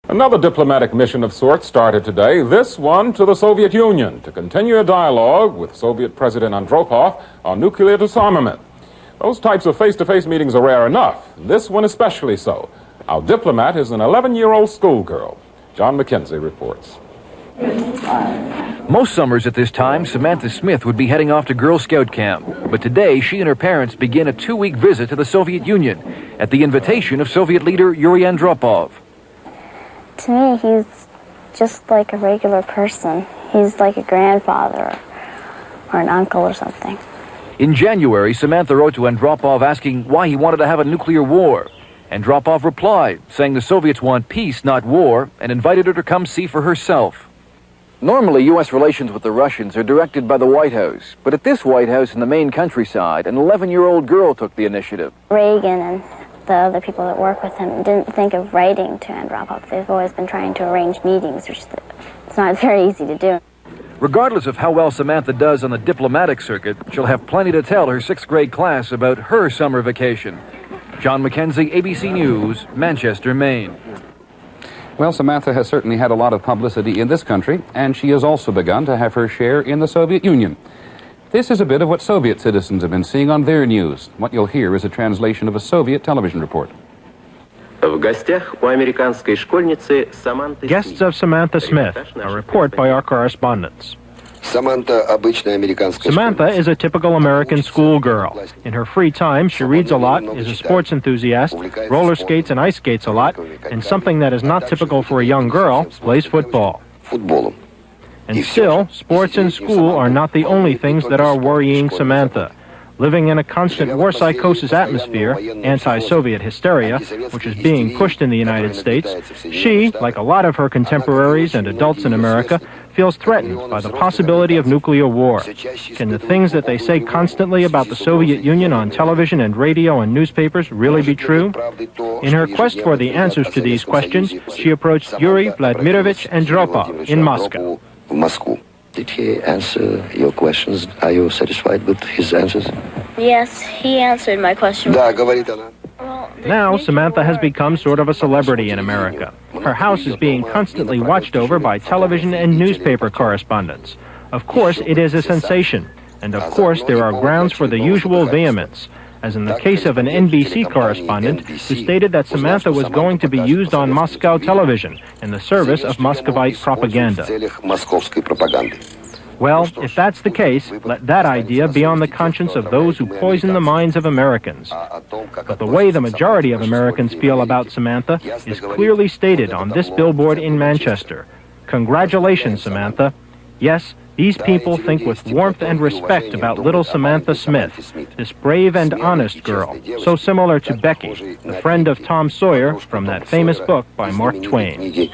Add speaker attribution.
Speaker 1: Another diplomatic mission of sorts started today, this one to the Soviet Union, to continue a dialogue with Soviet President Andropov on nuclear disarmament. Those types of face-to-face meetings are rare enough, this one especially so. Our diplomat is an 11-year-old schoolgirl. John McKenzie reports.
Speaker 2: Most summers at this time, Samantha Smith would be heading off to Girl Scout camp. But today, she and her parents begin a 2-week visit to the Soviet Union at the invitation of Soviet leader Yuri Andropov.
Speaker 3: To me, he's just like a regular person. He's like a grandfather or an uncle or something.
Speaker 2: In January, Samantha wrote to Andropov asking why he wanted to have a nuclear war. Andropov replied, saying the Soviets want peace, not war, and invited her to come see for herself. Normally, U.S. relations with the Russians are directed by the White House, but at this White House in the Maine countryside, an 11-year-old girl took the initiative.
Speaker 3: Reagan and the other people that work with him didn't think of writing to Andropov. They've always been trying to arrange meetings, which it's not very easy to do.
Speaker 2: Regardless of how well Samantha does on the diplomatic circuit, she'll have plenty to tell her 6th grade class about her summer vacation. John McKenzie, ABC News, Manchester, Maine.
Speaker 4: Well, Samantha has certainly had a lot of publicity in this country, and she has also begun to have her share in the Soviet Union. This is a bit of what Soviet citizens have been seeing on their news. What you'll hear is a translation of a Soviet television report.
Speaker 5: Guests of Samantha Smith, a report by our correspondents. Samantha is a typical American schoolgirl. In her free time, she reads a lot, is a sports enthusiast, roller skates and ice skates a lot, and something that is not typical for a young girl, plays football. And still, sports and school are not the only things that are worrying Samantha. Living in a constant war psychosis atmosphere, anti-Soviet hysteria, which is being pushed in the United States, she, like a lot of her contemporaries and adults in America, feels threatened by the possibility of nuclear war. Can the things that they say constantly about the Soviet Union on television and radio and newspapers really be true? In her quest for the answers to these questions, she approached Yuri Vladimirovich Andropov in Moscow.
Speaker 6: Did he answer your questions? Are you satisfied with his answers?
Speaker 3: Yes, he answered my question.
Speaker 5: Now, Samantha has become sort of a celebrity in America. Her house is being constantly watched over by television and newspaper correspondents. Of course, it is a sensation. And of course, there are grounds for the usual vehemence, as in the case of an NBC correspondent who stated that Samantha was going to be used on Moscow television in the service of Muscovite propaganda. Well, if that's the case, let that idea be on the conscience of those who poison the minds of Americans. But the way the majority of Americans feel about Samantha is clearly stated on this billboard in Manchester. Congratulations, Samantha. Yes, these people think with warmth and respect about little Samantha Smith, this brave and honest girl, so similar to Becky, the friend of Tom Sawyer from that famous book by Mark Twain.